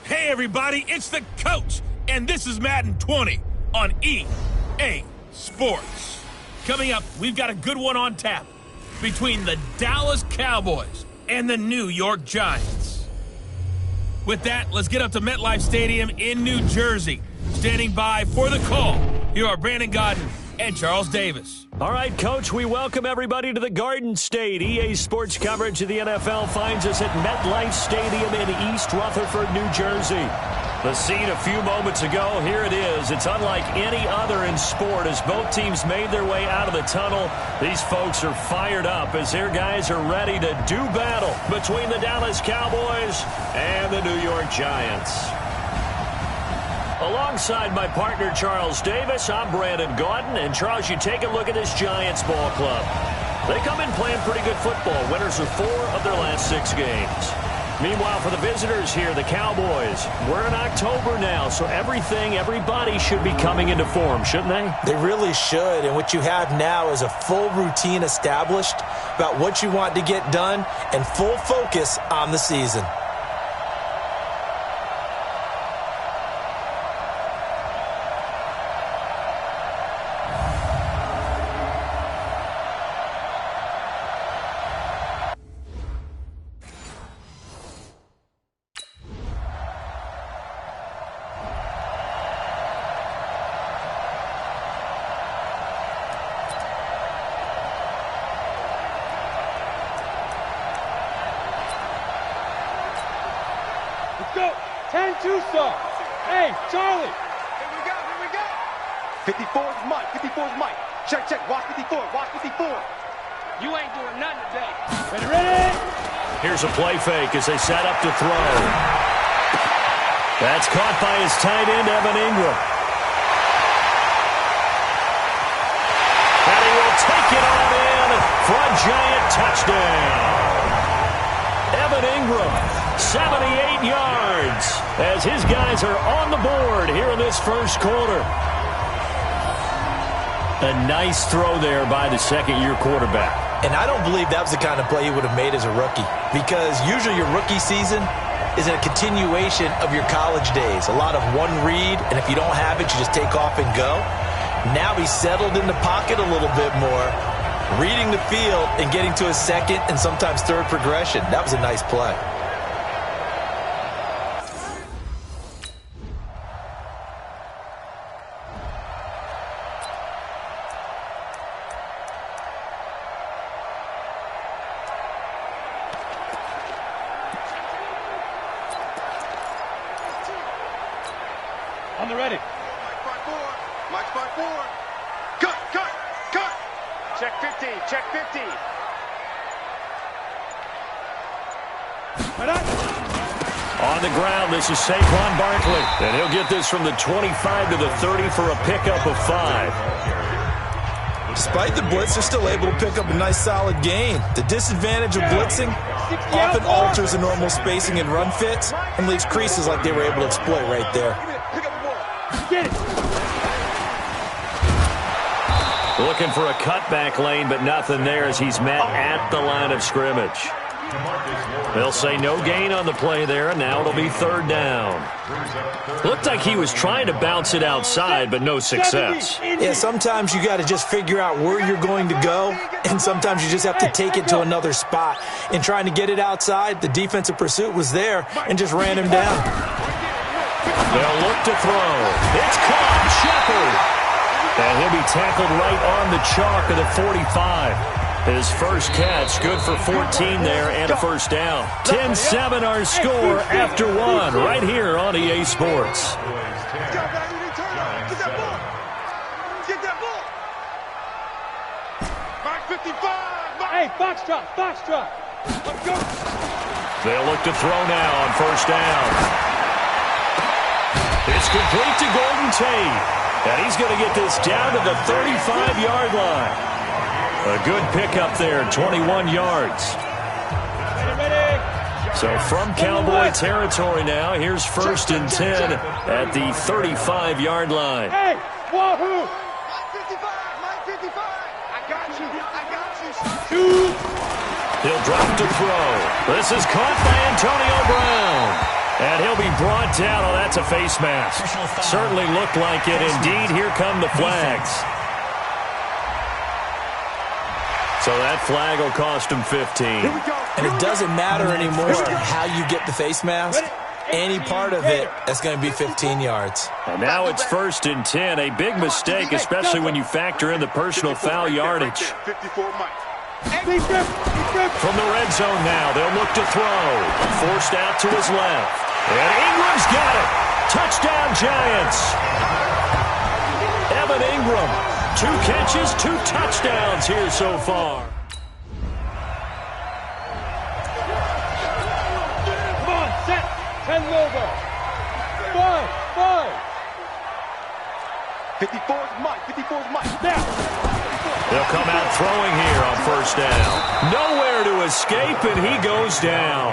Hey everybody, it's the coach, and this is Madden 20 on EA Sports. Coming up, we've got a good one on tap between the Dallas Cowboys and the New York Giants. With that, let's get up to MetLife Stadium in New Jersey. Standing by for the call, here are Brandon Godden and Charles Davis. All right, Coach, we welcome everybody to the Garden State. EA Sports coverage of the NFL finds us at MetLife Stadium in East Rutherford, New Jersey. The scene a few moments ago, here it is. It's unlike any other in sport as both teams made their way out of the tunnel. These folks are fired up as their guys are ready to do battle between the Dallas Cowboys and the New York Giants. Alongside my partner, Charles Davis, I'm Brandon Godden. And, Charles, you take a look at this Giants ball club. They come in playing pretty good football, winners of 4 of their last 6 games. Meanwhile, for the visitors here, the Cowboys, we're in October now, so everybody should be coming into form, shouldn't they? They really should, and what you have now is a full routine established about what you want to get done and full focus on the season. Go! 10-2 star. Hey, Charlie. Here we go. 54 is Mike. 54 is Mike. Check. Watch 54. You ain't doing nothing today. Ready? Here's a play fake as they set up to throw. That's caught by his tight end, Evan Ingram. And he will take it on in for a Giant touchdown. Evan Ingram, 78 yards, as his guys are on the board here in this first quarter. A nice throw there by the second-year quarterback. And I don't believe that was the kind of play he would have made as a rookie, because usually your rookie season is a continuation of your college days. A lot of one read, and if you don't have it, you just take off and go. Now he's settled in the pocket a little bit more, reading the field and getting to his second and sometimes third progression. That was a nice play. On the ready. Mike's by 4. Cut. Check 50. On the ground, this is Saquon Barkley. And he'll get this from the 25 to the 30 for a pickup of 5. Despite the blitz, they're still able to pick up a nice solid gain. The disadvantage of blitzing often alters the normal spacing and run fits and leaves creases like they were able to exploit right there. Get it. Looking for a cutback lane, but nothing there as he's met at the line of scrimmage. They'll say no gain on the play there, and now it'll be 3rd down. Looked like he was trying to bounce it outside, but no success. Yeah, sometimes you got to just figure out where you're going to go, and sometimes you just have to take it to another spot. In trying to get it outside, the defensive pursuit was there and just ran him down. They'll look to throw. It's caught. Shepard. And he'll be tackled right on the chalk of the 45. His first catch, good for 14 there and a first down. 10-7 our score after 1 right here on EA Sports. Get that ball. Mark 55. Hey, Foxtrot. Let's go. They'll look to throw now on first down. It's complete to Golden Tate. And he's going to get this down to the 35-yard line. A good pickup there, 21 yards. Ready. So from Cowboy territory now, here's 1st and 10 at the 35-yard line. Hey, wahoo. Mike 55. I got you. Two. He'll drop to throw. This is caught by Antonio Brown. And he'll be brought down. Oh, that's a face mask. Certainly looked like it. Indeed, here come the flags. So that flag will cost him 15. And it doesn't matter anymore how you get the face mask. Any part of it, that's going to be 15 yards. And now it's 1st and 10. A big mistake, especially when you factor in the personal foul yardage. From the red zone now, they'll look to throw. Forced out to his left. And Ingram's got it. Touchdown, Giants. Evan Ingram, 2 catches, 2 touchdowns here so far. Come on, set. 10 over. 5. 54 is Mike. 54 is Mike. Now. They'll come out throwing here on 1st down. Nowhere to escape, and he goes down.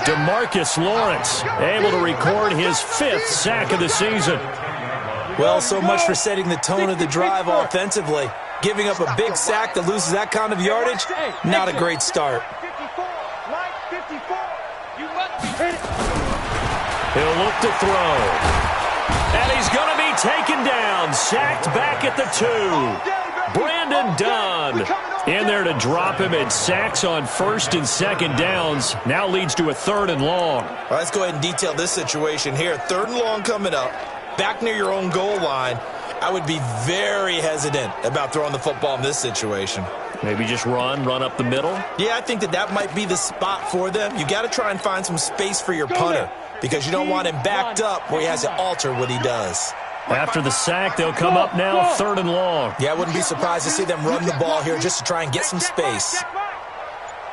DeMarcus Lawrence able to record his 5th sack of the season. Well, so much for setting the tone of the drive offensively. Giving up a big sack that loses that kind of yardage, not a great start. 54. Mike, 54. You must be hit. He'll look to throw. And he's going to be taken down. Sacked back at the 2. Brandon Dunn in there to drop him at sacks on 1st and 2nd downs. Now leads to a 3rd and long. All right, let's go ahead and detail this situation here. 3rd and long coming up. Back near your own goal line. I would be very hesitant about throwing the football in this situation. Maybe just run up the middle? Yeah, I think that might be the spot for them. You got to try and find some space for your punter because you don't want him backed up where he has to alter what he does. After the sack, they'll come up now 3rd and long. Yeah, I wouldn't be surprised to see them run the ball here just to try and get some space.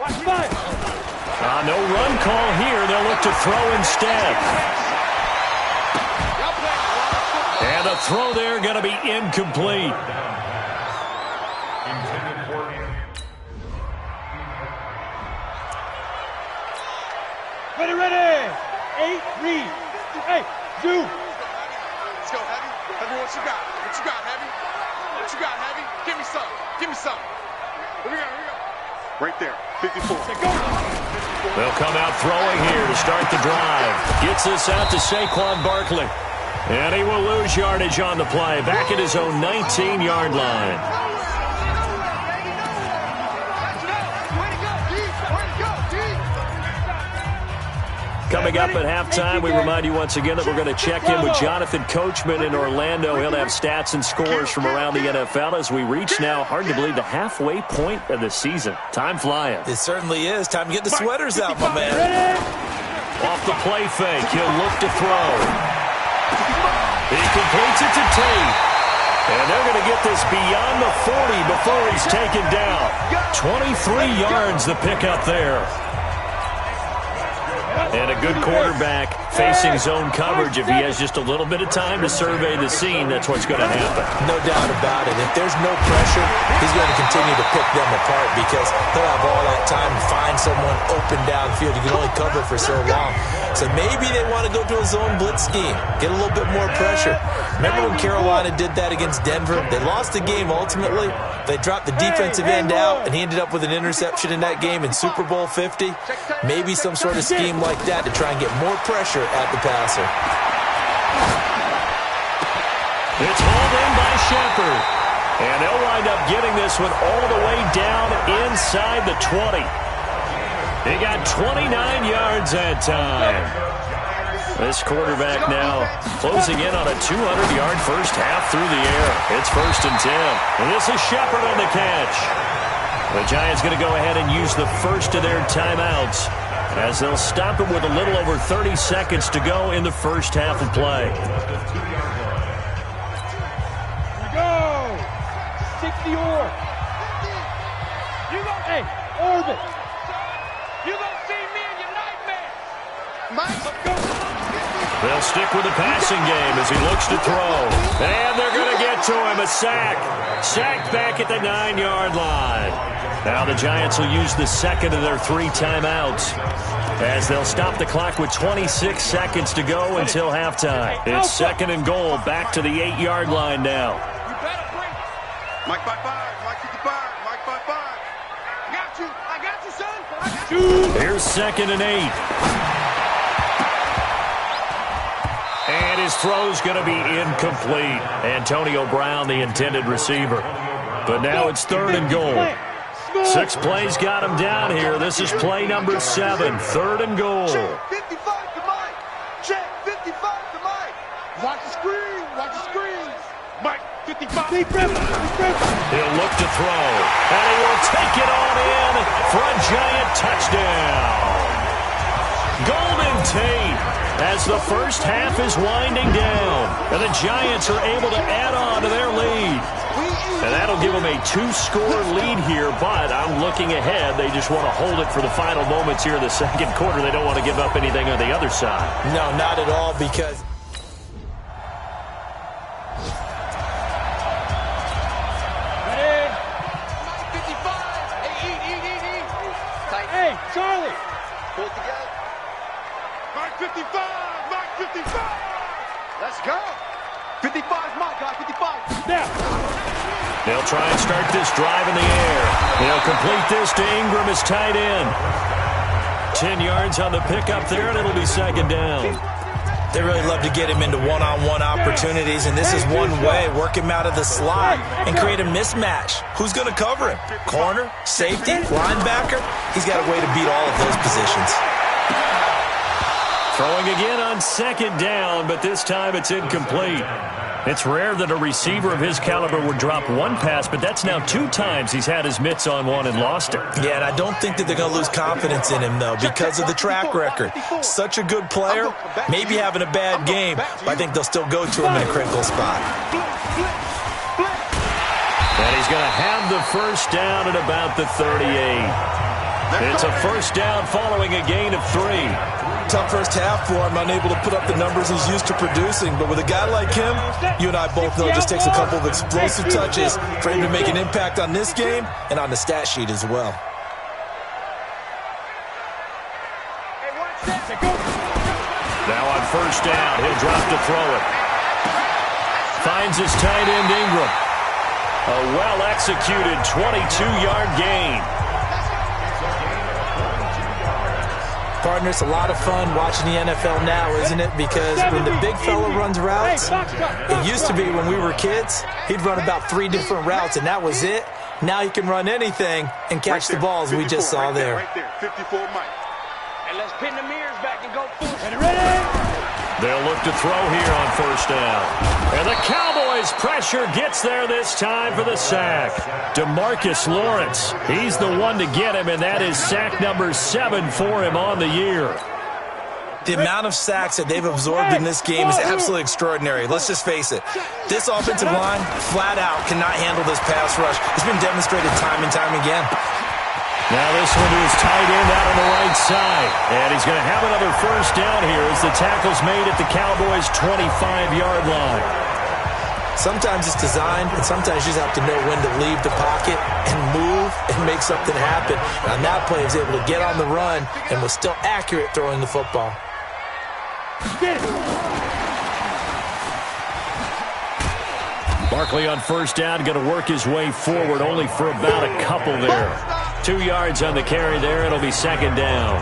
No run call here. They'll look to throw instead. And the throw there going to be incomplete. Ready. 8, read. Hey, do. Let's go, Heavy. Heavy, what you got? What you got, Heavy? What you got, Heavy? Give me some. Give me some. Here we go. Right there. 54. They'll come out throwing here to start the drive. Gets this out to Saquon Barkley. And he will lose yardage on the play. Back at his own 19-yard line. Coming up at halftime, we remind you once again that we're going to check in with Jonathan Coachman in Orlando. He'll have stats and scores from around the NFL as we reach now, hard to believe, the halfway point of the season. Time flying. It certainly is. Time to get the sweaters out, my man. Off the play fake, he'll look to throw. He completes it to Tate. And they're going to get this beyond the 40 before he's taken down. 23 yards the pickup there. And a good quarterback facing zone coverage. If he has just a little bit of time to survey the scene, that's what's going to happen. No doubt about it. If there's no pressure, he's going to continue to pick them apart because he'll have all that time to find someone open downfield. You can only cover for so long. So maybe they want to go to a zone blitz scheme, get a little bit more pressure. Remember when Carolina did that against Denver? They lost the game ultimately. They dropped the defensive end out, and he ended up with an interception in that game in Super Bowl 50. Maybe some sort of scheme like that to try and get more pressure at the passer. It's hauled in by Shepard. And they'll wind up getting this one all the way down inside the 20. He got 29 yards that time. This quarterback now closing in on a 200-yard first half through the air. It's 1st and 10. And this is Shepard on the catch. The Giants going to go ahead and use the first of their timeouts as they'll stop him with a little over 30 seconds to go in the first half of play. Go! 60 or. Hey, orbit. You gonna see me in your nightmares. Mike, Go. They'll stick with the passing game as he looks to throw. And they're going to get to him. A sack. Sacked back at the 9-yard line. Now the Giants will use the second of their 3 timeouts as they'll stop the clock with 26 seconds to go until halftime. It's 2nd and goal back to the 8-yard line now. you better bring it. Mike by 5. Mike 55. Mike by 5. I got you, son. I got you. Here's 2nd and 8. his throw's going to be incomplete. Antonio Brown, the intended receiver. But now it's 3rd and goal. 6 plays got him down here. This is play number 7, 3rd and goal. Check 55 to Mike. Check 55 to Mike. Watch the screen. Watch the screen. Mike, 55. He'll look to throw. And he will take it on in for a giant touchdown. Golden Tate as the first half is winding down. And the Giants are able to add on to their lead. And that'll give them a 2-score lead here, but I'm looking ahead. They just want to hold it for the final moments here in the second quarter. They don't want to give up anything on the other side. No, not at all, because Ready? 55. Hey, eat. Tight. Hey, Charlie. Pull it together. Mike 55. Mike 55. Let's go. 55's Mike, guys. 55. Now. They'll try and start this drive in the air. They'll complete this to Ingram as tight end. 10 yards on the pickup there, and it'll be 2nd down. they really love to get him into one-on-one opportunities, and this is one way. Work him out of the slot and create a mismatch. Who's going to cover him? Corner, safety, linebacker? He's got a way to beat all of those positions. Throwing again on 2nd down, but this time it's incomplete. It's rare that a receiver of his caliber would drop one pass, but that's now 2 times he's had his mitts on one and lost it. Yeah, and I don't think that they're going to lose confidence in him, though, because of the track record. Such a good player, maybe having a bad game, but I think they'll still go to him in a critical spot. And he's going to have the first down at about the 38. It's a first down following a gain of 3. Tough first half for him, unable to put up the numbers he's used to producing. But with a guy like him, you and I both know it just takes a couple of explosive touches for him to make an impact on this game and on the stat sheet as well. Now on first down, he'll drop to throw it. Finds his tight end Ingram. A well-executed 22-yard gain. Partner, it's a lot of fun watching the NFL now, isn't it? Because when the big fella runs routes, it used to be when we were kids, he'd run about 3 different routes, and that was it. Now he can run anything and catch the balls we just saw there. Right there, 54 Mike. And let's pin the mirrors back and go full. Ready? They'll look to throw here on first down. And the Cowboys pressure gets there this time for the sack. DeMarcus Lawrence, he's the one to get him, and that is sack number 7 for him on the year. The amount of sacks that they've absorbed in this game is absolutely extraordinary. Let's just face it. This offensive line, flat out, cannot handle this pass rush. It's been demonstrated time and time again. Now this one to his tight end out on the right side. And he's going to have another first down here as the tackle's made at the Cowboys' 25-yard line. Sometimes it's designed, and sometimes you just have to know when to leave the pocket and move and make something happen. And on that play, he was able to get on the run and was still accurate throwing the football. Barkley on first down, going to work his way forward, only for about a couple there. 2 yards on the carry there. It'll be 2nd down.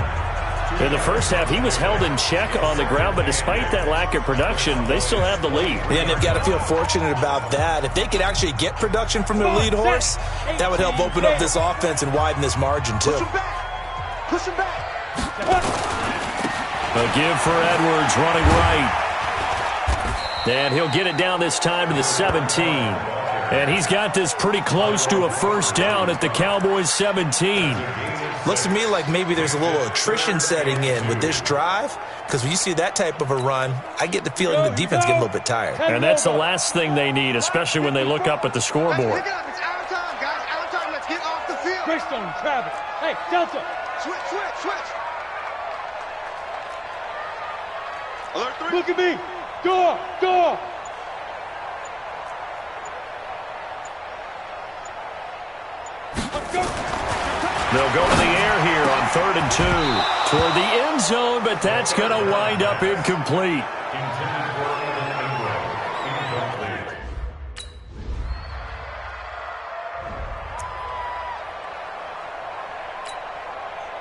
In the first half, he was held in check on the ground, but despite that lack of production, they still have the lead. Yeah, and they've got to feel fortunate about that. If they could actually get production from their lead horse, that would help open up this offense and widen this margin, too. Push him back. A give for Edwards running right. And he'll get it down this time to the 17. And he's got this pretty close to a first down at the Cowboys' 17. Looks to me like maybe there's a little attrition setting in with this drive, because when you see that type of a run, I get the feeling the defense get a little bit tired. And that's the last thing they need, especially when they look up at the scoreboard. Pick it up. It's out of time, guys. Out of time. Let's get off the field. Greystone, Travis. Hey, Delta. Switch. Alert 3. Look at me. Door. They'll go to the air here on 3rd and 2. Toward the end zone, but that's going to wind up incomplete.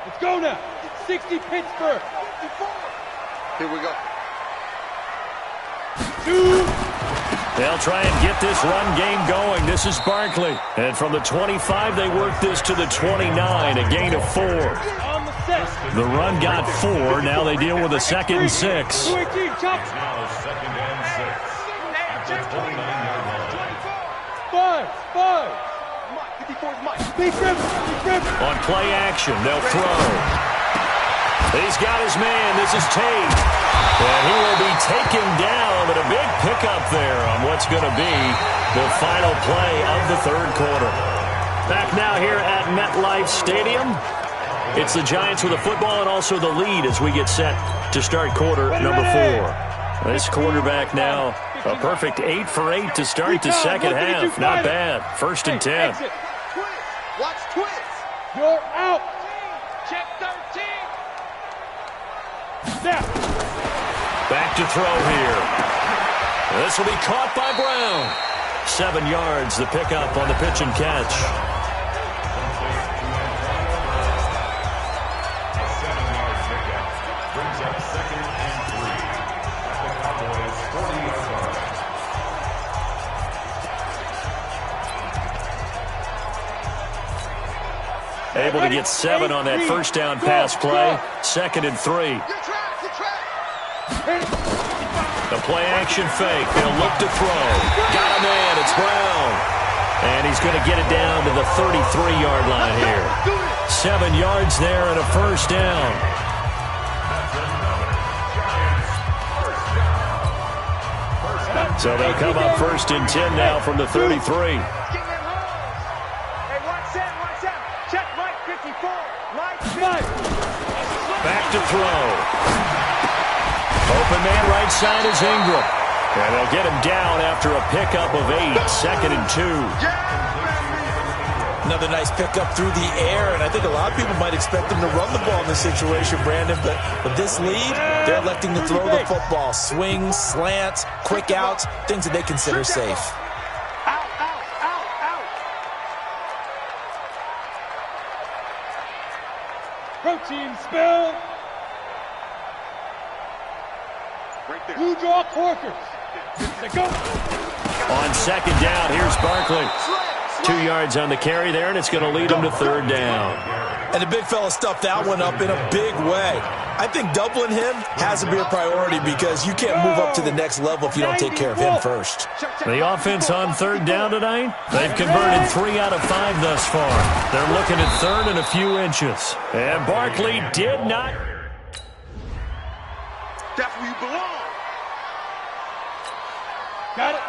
Let's go now. 60 Pittsburgh. Here we go. They'll try and get this run game going. This is Barkley. And from the 25, they work this to the 29, a gain of 4. The run got 4. Now they deal with a 2nd and 6. Now 2nd and 6. 29-yard line. 5. On play action, they'll throw. He's got his man. This is Tate. And he will be taken down, but a big pickup there on what's going to be the final play of the 3rd quarter. Back now here at MetLife Stadium. It's the Giants with the football and also the lead as we get set to start quarter number 4. This quarterback now, a perfect 8 for 8 to start the second half. Not bad. 1st and 10. Watch twist. You're out. Check 13. Snap. Back to throw here. This will be caught by Brown. 7 yards, the pickup on the pitch and catch. A 7-yard pickup brings up 2nd and 3 at the Cowboys' 40-yard line. Able to get 7 on that 1st down pass play. 2nd and 3. The play action fake. They'll look to throw. Got a man. It's Brown. And he's going to get it down to the 33-yard line here. 7 yards there and a 1st down. So they'll come up 1st and 10 now from the 33. Check Mike 54. Back to throw. Open man right side is Ingram. And they'll get him down after a pickup of 8. 2nd and 2. Another nice pickup through the air, and I think a lot of people might expect them to run the ball in this situation, Brandon, but with this lead, they're electing to throw the football. Swings, slants, quick outs, things that they consider safe. Protein spill. Right there. Blue draw Corkers. Go. On 2nd down, here's Barkley. 2 yards on the carry there, and it's going to lead him to 3rd down. And the big fella stuffed that one up in a big way. I think doubling him has to be a priority because you can't move up to the next level if you don't take care of him first. The offense on 3rd down tonight, they've converted 3 out of 5 thus far. They're looking at 3rd and a few inches. And Barkley did not. That's where you belong. Got it.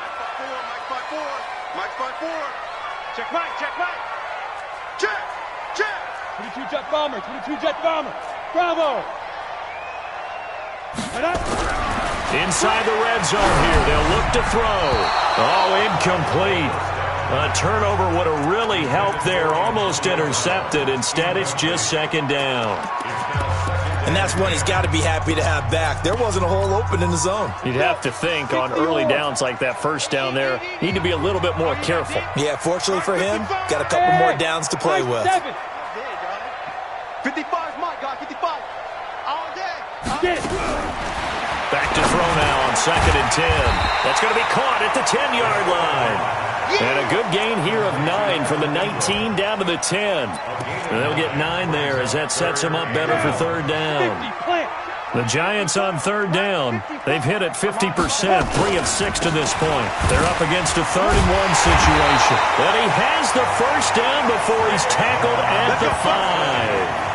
Mike 5-4. Mike 5-4. Check Mike. Check. 22 jet bomber. Bravo. Right up. Inside the red zone here. They'll look to throw. Oh, incomplete. A turnover would have really helped there. Almost intercepted. Instead, it's just 2nd down. And that's one he's got to be happy to have back. There wasn't a hole open in the zone. You'd have to think on early downs like that 1st down there, need to be a little bit more careful. Yeah, fortunately for him, got a couple more downs to play with. 55 Mike, guy. 55. All day. Back to throw now on 2nd and 10. That's going to be caught at the 10-yard line. And a good gain here of 9 from the 19 down to the 10. And they'll get 9 there as that sets them up better for 3rd down. The Giants on 3rd down. They've hit it 50%, 3 of 6 to this point. They're up against a 3rd and 1 situation. And he has the 1st down before he's tackled at the 5.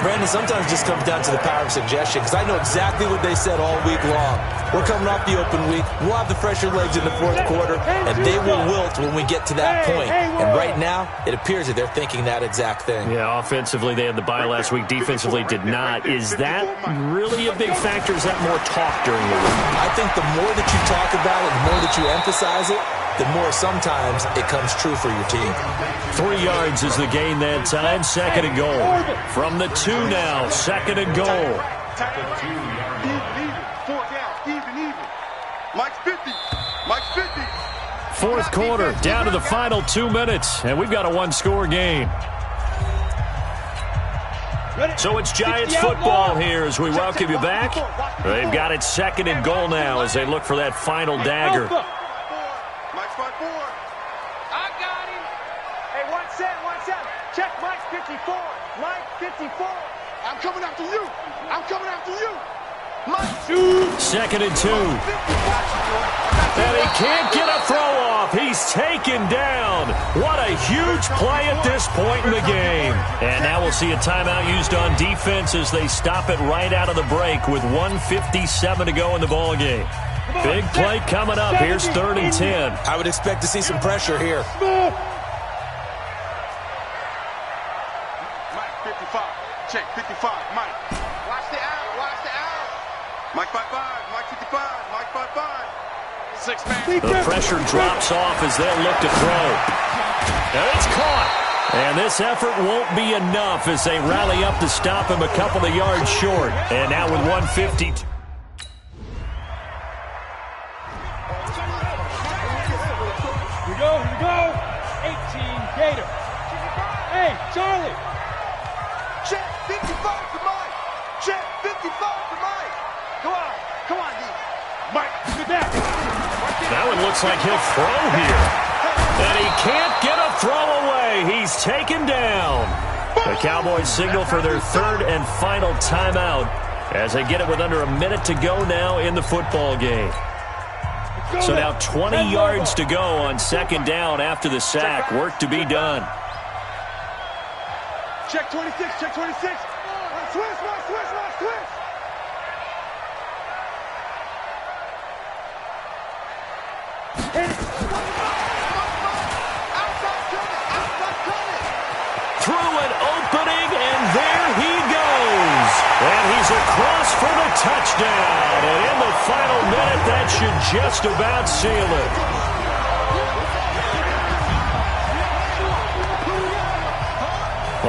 Brandon, sometimes it just comes down to the power of suggestion because I know exactly what they said all week long. We're coming off the open week. We'll have the fresher legs in the 4th quarter, and they will wilt when we get to that point. And right now, it appears that they're thinking that exact thing. Yeah, offensively, they had the bye last week. Defensively, did not. Is that really a big factor? Is that more talk during the week? I think the more that you talk about it, the more that you emphasize it, the more sometimes it comes true for your team. 3 yards is the gain that time. 2nd and goal. From the 2 now. 2nd and goal. Even. 4 down. Even. Mike's 50. 4th quarter. Down to the final 2 minutes. And we've got a 1-score game. So it's Giants football here as we welcome you back. They've got it 2nd and goal now as they look for that final dagger. Mike's 5-4. I got him. Hey, 1-7. Check Mike's 54. Mike 54. I'm coming after you. I'm coming after you. Mike 2. 2nd and 2. And he can't get a throw off. He's taken down. What a huge play at this point in the game. And now we'll see a timeout used on defense as they stop it right out of the break with 1:57 to go in the ball game. Big play coming up. Here's 3rd and 10. I would expect to see some pressure here. Mike 55. Check 55. Mike. Watch the out. Watch the out. Mike 55. Mike 55. Mike 55. 6-man. The pressure drops off as they'll look to throw. And it's caught. And this effort won't be enough as they rally up to stop him a couple of yards short. And now with 1:52. Here we go. 18 Gator. Hey, Charlie. Check 55 to Mike. Check 55 to Mike. Come on, D. Mike, look at that. That one looks like he'll throw here. And he can't get a throw away. He's taken down. The Cowboys signal for their 3rd and final timeout as they get it with under a minute to go now in the football game. So now 20 yards to go on 2nd down after the sack. Work to be done. Check 26. Check 26. Switch. Through an opening, and there he goes. And he's across for the touchdown. And in the final minute, that should just about seal it.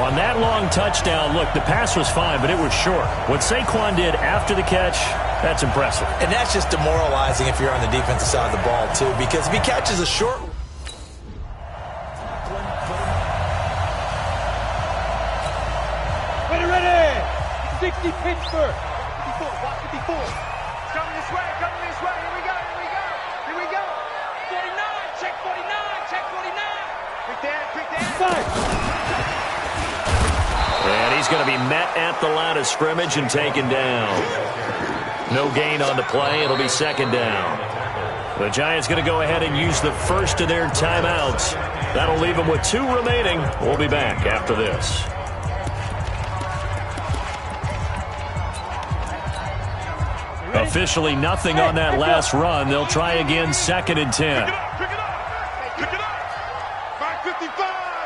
On that long touchdown, look, the pass was fine, but it was short. What Saquon did after the catch, that's impressive. And that's just demoralizing if you're on the defensive side of the ball, too, because if he catches a short... Ready. 60 Pittsburgh. 54. Watch 54. Coming this way. Here we go. 49. Check 49. Pick that. And he's going to be met at the line of scrimmage and taken down. No gain on the play. It'll be 2nd down. The Giants going to go ahead and use the first of their timeouts. That'll leave them with 2 remaining. We'll be back after this. Officially nothing on that last run. They'll try again 2nd and 10. Pick it up. Mike 55.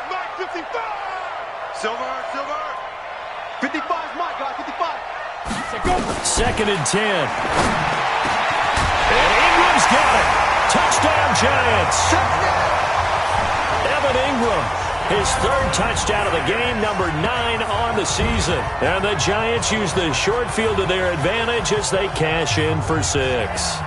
Mike 55. Silver. 55's Mike, guys. 55. 2nd and 10. And Ingram's got it. Touchdown, Giants. Evan Ingram, his 3rd touchdown of the game, number 9 on the season. And the Giants use the short field to their advantage as they cash in for 6.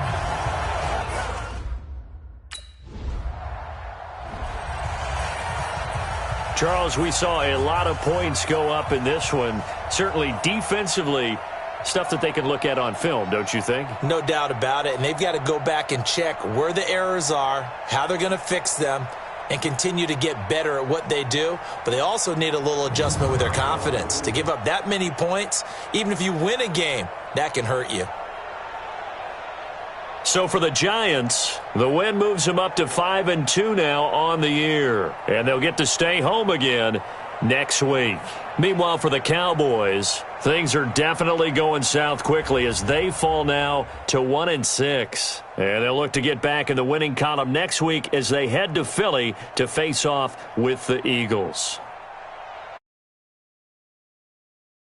Charles, we saw a lot of points go up in this one. Certainly defensively, stuff that they can look at on film, don't you think? No doubt about it. And they've got to go back and check where the errors are, how they're going to fix them, and continue to get better at what they do. But they also need a little adjustment with their confidence. To give up that many points, even if you win a game, that can hurt you. So for the Giants, the win moves them up to 5-2 now on the year. And they'll get to stay home again next week. Meanwhile, for the Cowboys, things are definitely going south quickly as they fall now to 1-6. And they'll look to get back in the winning column next week as they head to Philly to face off with the Eagles.